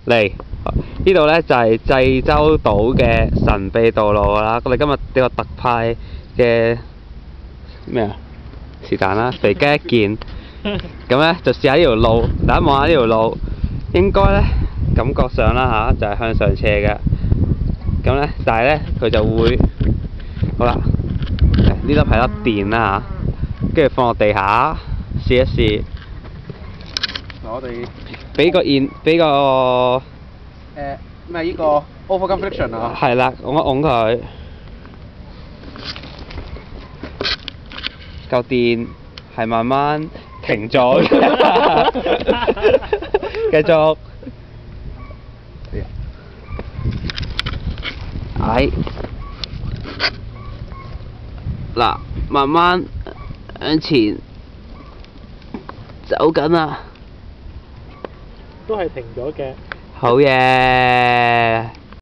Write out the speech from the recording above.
嚟呢度咧就係濟州島嘅神秘道路啦。我哋今日呢個特派嘅咩啊？是但啦，肥雞一件。咁咧就試下呢條路，大家望下呢條路，應該咧感覺上啦就係向上斜嘅。咁咧，但係咧佢就會好啦，呢粒係粒電啦跟住放落地下試一試。我哋俾個咩呢個 overcome friction 啊？係啦，拱一拱佢，嚿電係慢慢停咗嘅，繼續。嗱，慢慢向前走緊啦。都係停咗嘅。好嘢！